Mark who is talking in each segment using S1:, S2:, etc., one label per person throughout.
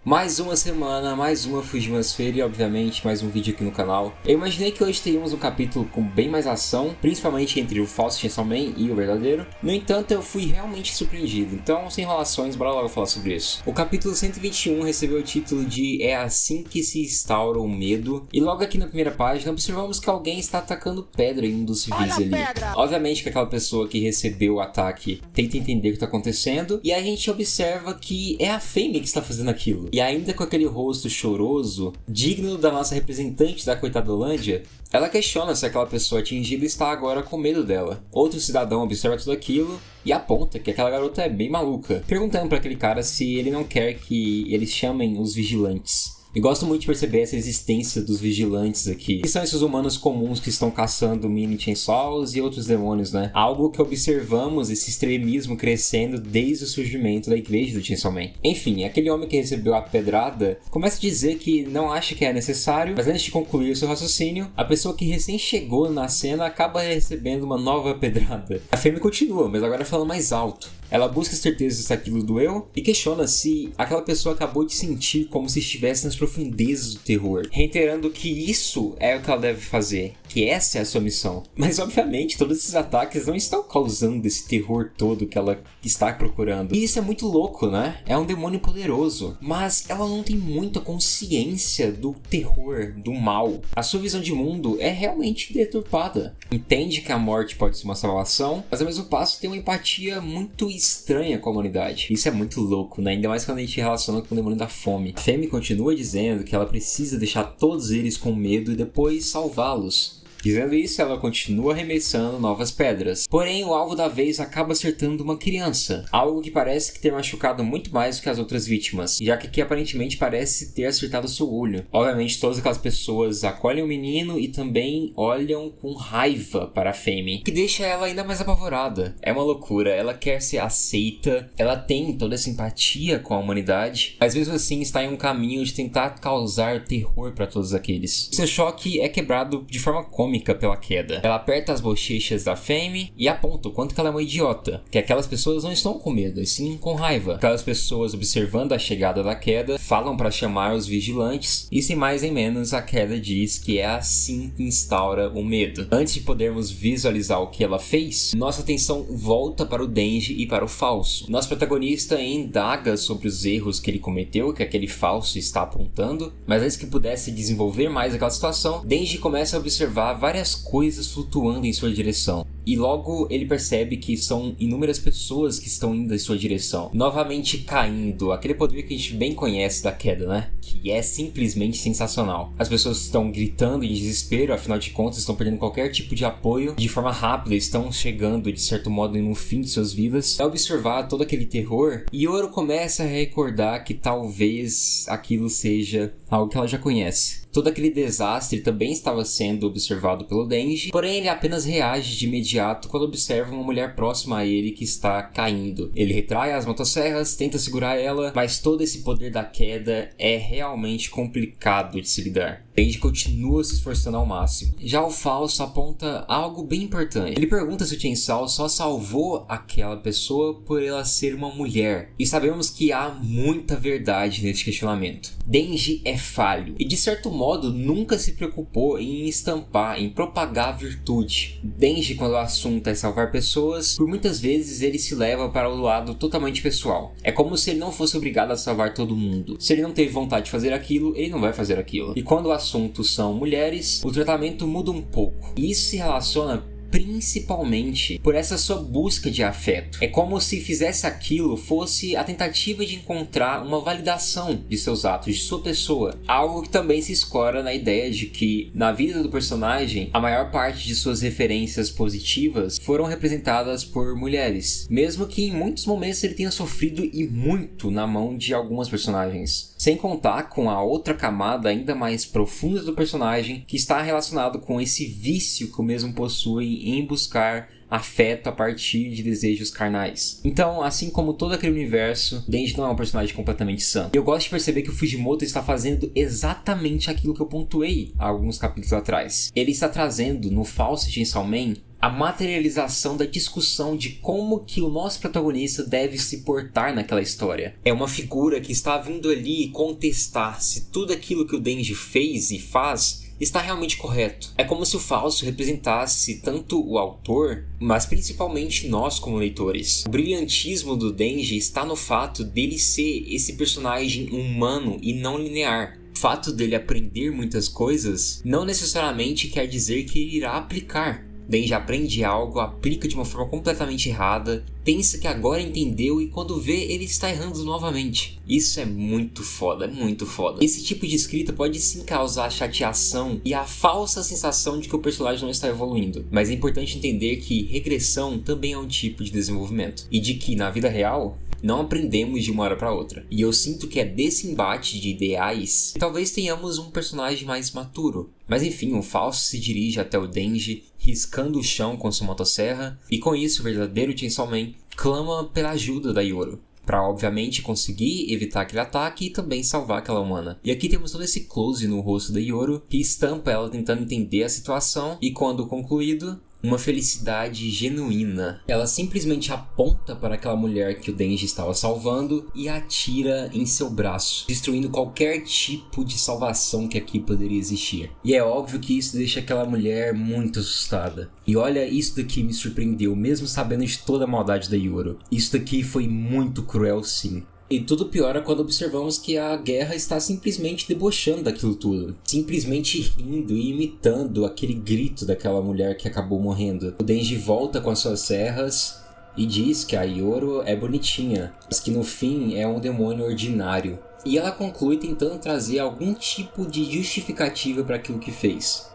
S1: Mais uma semana, mais uma Fujimasfera e obviamente mais um vídeo aqui no canal. Eu imaginei que hoje teríamos um capítulo com bem mais ação, principalmente entre o falso Chainsaw Man e o verdadeiro. No entanto, eu fui realmente surpreendido, então sem enrolações, bora logo falar sobre isso. O capítulo 121 recebeu o título de É assim que se instaura o medo. E logo aqui na primeira página observamos que alguém está atacando pedra em um dos civis ali. Obviamente que aquela pessoa que recebeu o ataque tenta entender o que está acontecendo, e a gente observa que é a Fame que está fazendo aquilo. E ainda com aquele rosto choroso, digno da nossa representante da Coitadolândia, ela questiona se aquela pessoa atingida está agora com medo dela. Outro cidadão observa tudo aquilo e aponta que aquela garota é bem maluca, perguntando para aquele cara se ele não quer que eles chamem os vigilantes. E gosto muito de perceber essa existência dos vigilantes aqui, que são esses humanos comuns que estão caçando mini chainsaws e outros demônios, né? Algo que observamos esse extremismo crescendo desde o surgimento da igreja do Chainsaw Man. Enfim, aquele homem que recebeu a pedrada começa a dizer que não acha que é necessário, mas antes de concluir seu raciocínio, a pessoa que recém chegou na cena acaba recebendo uma nova pedrada. A Fame continua, mas agora falando mais alto. Ela busca certeza se aquilo doeu e questiona se aquela pessoa acabou de sentir como se estivesse nas profundezas do terror, reiterando que isso é o que ela deve fazer, que essa é a sua missão. Mas obviamente todos esses ataques não estão causando esse terror todo que ela está procurando. E isso é muito louco, né? É um demônio poderoso, mas ela não tem muita consciência do terror, do mal. A sua visão de mundo é realmente deturpada. Entende que a morte pode ser uma salvação, mas ao mesmo passo tem uma empatia muito estranha com a humanidade. Isso é muito louco, né? Ainda mais quando a gente relaciona com o demônio da fome. A Fame continua dizendo que ela precisa deixar todos eles com medo e depois salvá-los. Dizendo isso, ela continua arremessando novas pedras. Porém, o alvo da vez acaba acertando uma criança. Algo que parece que ter machucado muito mais do que as outras vítimas, já que aqui aparentemente parece ter acertado seu olho. Obviamente, todas aquelas pessoas acolhem o menino e também olham com raiva para a Fame, que deixa ela ainda mais apavorada. É uma loucura, ela quer ser aceita, ela tem toda essa empatia com a humanidade, mas mesmo assim está em um caminho de tentar causar terror para todos aqueles. Seu choque é quebrado de forma cômica pela queda. Ela aperta as bochechas da Fame e aponta o quanto que ela é uma idiota, que aquelas pessoas não estão com medo, e sim com raiva. Aquelas pessoas, observando a chegada da queda, falam para chamar os vigilantes, e sem mais nem menos a queda diz que é assim que instaura o medo. Antes de podermos visualizar o que ela fez, nossa atenção volta para o Denji e para o falso. Nosso protagonista indaga sobre os erros que ele cometeu, que aquele falso está apontando, mas antes que pudesse desenvolver mais aquela situação, Denji começa a observar várias coisas flutuando em sua direção. E logo ele percebe que são inúmeras pessoas que estão indo em sua direção, novamente caindo, aquele poder que a gente bem conhece da queda, né? Que é simplesmente sensacional. As pessoas estão gritando em desespero, afinal de contas estão perdendo qualquer tipo de apoio, de forma rápida estão chegando de certo modo no fim de suas vidas. Ao observar todo aquele terror, Yoro começa a recordar que talvez aquilo seja algo que ela já conhece. Todo aquele desastre também estava sendo observado pelo Denji, porém ele apenas reage de imediato quando observa uma mulher próxima a ele que está caindo. Ele retrai as motosserras, tenta segurar ela, mas todo esse poder da queda é realmente complicado de se lidar. Denji continua se esforçando ao máximo. Já o falso aponta algo bem importante. Ele pergunta se o Chainsaw só salvou aquela pessoa por ela ser uma mulher. E sabemos que há muita verdade nesse questionamento. Denji é falho e de certo modo nunca se preocupou em estampar, em propagar a virtude. Denji, quando o assunto é salvar pessoas, por muitas vezes ele se leva para o lado totalmente pessoal. É como se ele não fosse obrigado a salvar todo mundo. Se ele não teve vontade de fazer aquilo, ele não vai fazer aquilo. E quando o assunto são mulheres, o tratamento muda um pouco. E isso se relaciona principalmente por essa sua busca de afeto. É como se fizesse aquilo fosse a tentativa de encontrar uma validação de seus atos, de sua pessoa. Algo que também se escora na ideia de que, na vida do personagem, a maior parte de suas referências positivas foram representadas por mulheres. Mesmo que em muitos momentos ele tenha sofrido e muito na mão de algumas personagens. Sem contar com a outra camada ainda mais profunda do personagem, que está relacionado com esse vício que o mesmo possui em buscar afeto a partir de desejos carnais. Então, assim como todo aquele universo, Denji não é um personagem completamente sã. Eu gosto de perceber que o Fujimoto está fazendo exatamente aquilo que eu pontuei há alguns capítulos atrás. Ele está trazendo no falso Chainsaw Man a materialização da discussão de como que o nosso protagonista deve se portar naquela história. É uma figura que está vindo ali contestar se tudo aquilo que o Denji fez e faz está realmente correto. É como se o Fausto representasse tanto o autor, mas principalmente nós como leitores. O brilhantismo do Denji está no fato dele ser esse personagem humano e não linear. O fato dele aprender muitas coisas não necessariamente quer dizer que ele irá aplicar. Denji aprende algo, aplica de uma forma completamente errada, pensa que agora entendeu e quando vê, ele está errando novamente. Isso é muito foda, é muito foda. Esse tipo de escrita pode sim causar chateação e a falsa sensação de que o personagem não está evoluindo. Mas é importante entender que regressão também é um tipo de desenvolvimento. E de que, na vida real, não aprendemos de uma hora para outra. E eu sinto que é desse embate de ideais que talvez tenhamos um personagem mais maturo. Mas enfim, o Fausto se dirige até o Denji, riscando o chão com sua motosserra, e com isso o verdadeiro Chainsaw Man clama pela ajuda da Yoro, para obviamente conseguir evitar aquele ataque e também salvar aquela humana. E aqui temos todo esse close no rosto da Yoro, que estampa ela tentando entender a situação, e quando concluído, uma felicidade genuína. Ela simplesmente aponta para aquela mulher que o Denji estava salvando e atira em seu braço, destruindo qualquer tipo de salvação que aqui poderia existir. E é óbvio que isso deixa aquela mulher muito assustada. E olha, isso daqui me surpreendeu, mesmo sabendo de toda a maldade da Yoro. Isso daqui foi muito cruel, sim. E tudo piora quando observamos que a guerra está simplesmente debochando daquilo tudo. Simplesmente rindo e imitando aquele grito daquela mulher que acabou morrendo. O Denji volta com as suas serras e diz que a Yoro é bonitinha, mas que no fim é um demônio ordinário. E ela conclui tentando trazer algum tipo de justificativa para aquilo que fez,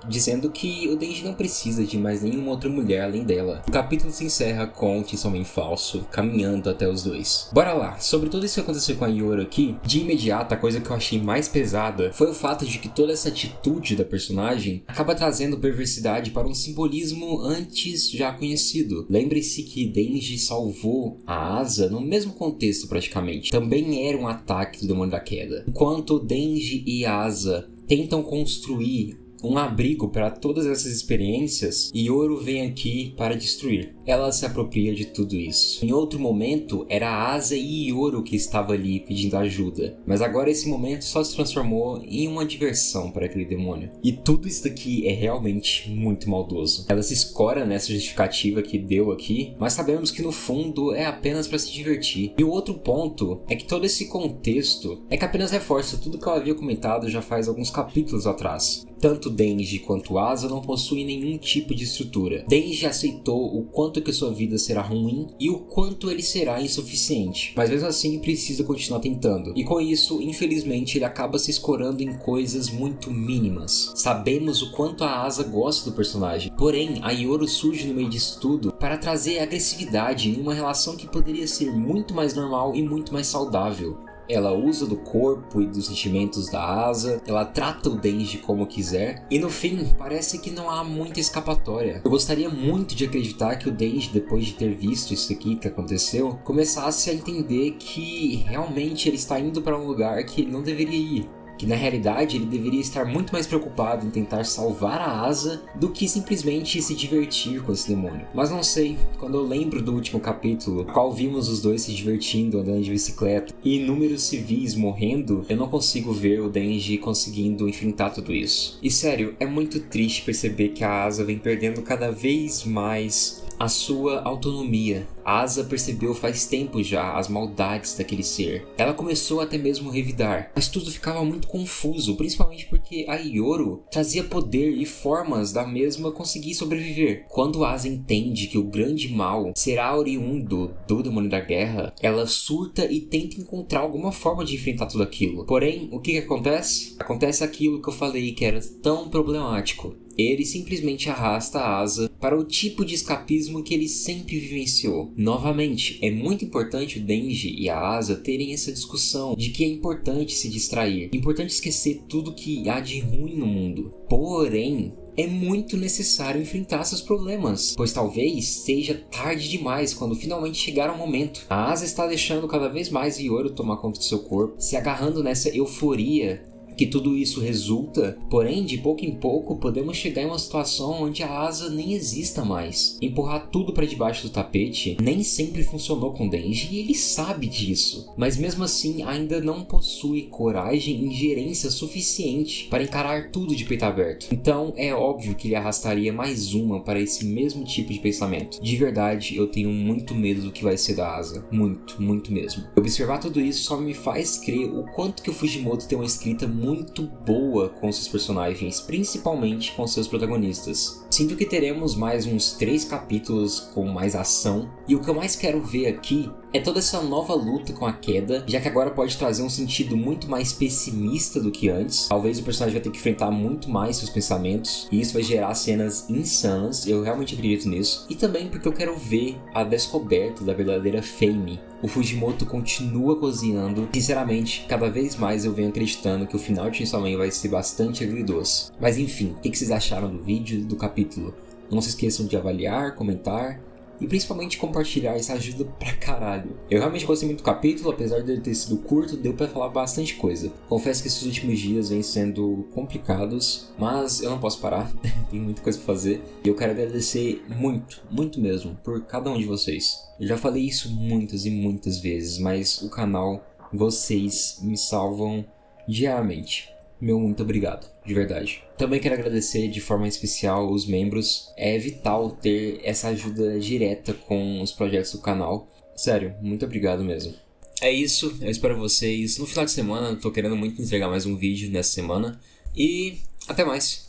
S1: dizendo que o Denji não precisa de mais nenhuma outra mulher além dela. O capítulo se encerra com o Chainsaw Man falso caminhando até os dois. Bora lá, sobre tudo isso que aconteceu com a Yoro aqui, de imediato a coisa que eu achei mais pesada foi o fato de que toda essa atitude da personagem acaba trazendo perversidade para um simbolismo antes já conhecido. Lembre-se que Denji salvou a Asa no mesmo contexto praticamente. Também era um ataque do Demônio da Queda. Enquanto Denji e Asa tentam construir um abrigo para todas essas experiências, Yoro vem aqui para destruir. Ela se apropria de tudo isso. Em outro momento, era a Asa e Yoro que estava ali pedindo ajuda, mas agora esse momento só se transformou em uma diversão para aquele demônio. E tudo isso daqui é realmente muito maldoso. Ela se escora nessa justificativa que deu aqui, mas sabemos que no fundo é apenas para se divertir. E o outro ponto é que todo esse contexto é que apenas reforça tudo que eu havia comentado já faz alguns capítulos atrás. Tanto Denji quanto Asa não possuem nenhum tipo de estrutura. Denji aceitou o quanto que sua vida será ruim e o quanto ele será insuficiente, mas mesmo assim precisa continuar tentando. E com isso, infelizmente, ele acaba se escorando em coisas muito mínimas. Sabemos o quanto a Asa gosta do personagem, porém a Yoro surge no meio disso tudo para trazer agressividade em uma relação que poderia ser muito mais normal e muito mais saudável. Ela usa do corpo e dos sentimentos da Asa, ela trata o Denji como quiser, e no fim, parece que não há muita escapatória. Eu gostaria muito de acreditar que o Denji, depois de ter visto isso aqui que aconteceu, começasse a entender que realmente ele está indo para um lugar que ele não deveria ir. Que na realidade ele deveria estar muito mais preocupado em tentar salvar a Asa do que simplesmente se divertir com esse demônio. Mas não sei, quando eu lembro do último capítulo, no qual vimos os dois se divertindo andando de bicicleta e inúmeros civis morrendo, eu não consigo ver o Denji conseguindo enfrentar tudo isso. E sério, é muito triste perceber que a Asa vem perdendo cada vez mais a sua autonomia. A Asa percebeu faz tempo já as maldades daquele ser. Ela começou até mesmo a revidar, mas tudo ficava muito confuso, principalmente porque a Yoro trazia poder e formas da mesma conseguir sobreviver. Quando a Asa entende que o grande mal será oriundo do demônio da guerra, ela surta e tenta encontrar alguma forma de enfrentar tudo aquilo. Porém, o que acontece? Acontece aquilo que eu falei que era tão problemático. Ele simplesmente arrasta a Asa para o tipo de escapismo que ele sempre vivenciou. Novamente, é muito importante o Denji e a Asa terem essa discussão de que é importante se distrair, é importante esquecer tudo que há de ruim no mundo. Porém, é muito necessário enfrentar seus problemas, pois talvez seja tarde demais quando finalmente chegar o momento. A Asa está deixando cada vez mais Yoro tomar conta do seu corpo, se agarrando nessa euforia que tudo isso resulta, porém de pouco em pouco podemos chegar em uma situação onde a asa nem exista mais. Empurrar tudo para debaixo do tapete nem sempre funcionou com Denji e ele sabe disso, mas mesmo assim ainda não possui coragem e gerência suficiente para encarar tudo de peito aberto. Então é óbvio que ele arrastaria mais uma para esse mesmo tipo de pensamento. De verdade, eu tenho muito medo do que vai ser da asa. Muito mesmo. Observar tudo isso só me faz crer o quanto que o Fujimoto tem uma escrita muito boa com seus personagens, principalmente com seus protagonistas. Sinto que teremos mais uns 3 capítulos com mais ação, e o que eu mais quero ver aqui é toda essa nova luta com a queda, já que agora pode trazer um sentido muito mais pessimista do que antes. Talvez o personagem vai ter que enfrentar muito mais seus pensamentos, e isso vai gerar cenas insanas, eu realmente acredito nisso. E também porque eu quero ver a descoberta da verdadeira Fame. O Fujimoto continua cozinhando. Sinceramente, cada vez mais eu venho acreditando que o final de Chainsaw Man vai ser bastante agridoce. Mas enfim, o que vocês acharam do vídeo e do capítulo? Não se esqueçam de avaliar, comentar e principalmente compartilhar, isso ajuda pra caralho. Eu realmente gostei muito do capítulo, apesar dele ter sido curto, deu pra falar bastante coisa. Confesso que esses últimos dias vêm sendo complicados, mas eu não posso parar, tem muita coisa pra fazer. E eu quero agradecer muito mesmo, por cada um de vocês. Eu já falei isso muitas e muitas vezes, mas o canal, vocês me salvam diariamente. Meu muito obrigado, de verdade. Também quero agradecer de forma especial os membros. É vital ter essa ajuda direta com os projetos do canal. Sério, muito obrigado mesmo. É isso, eu espero vocês no final de semana. Tô querendo muito entregar mais um vídeo nessa semana. E até mais.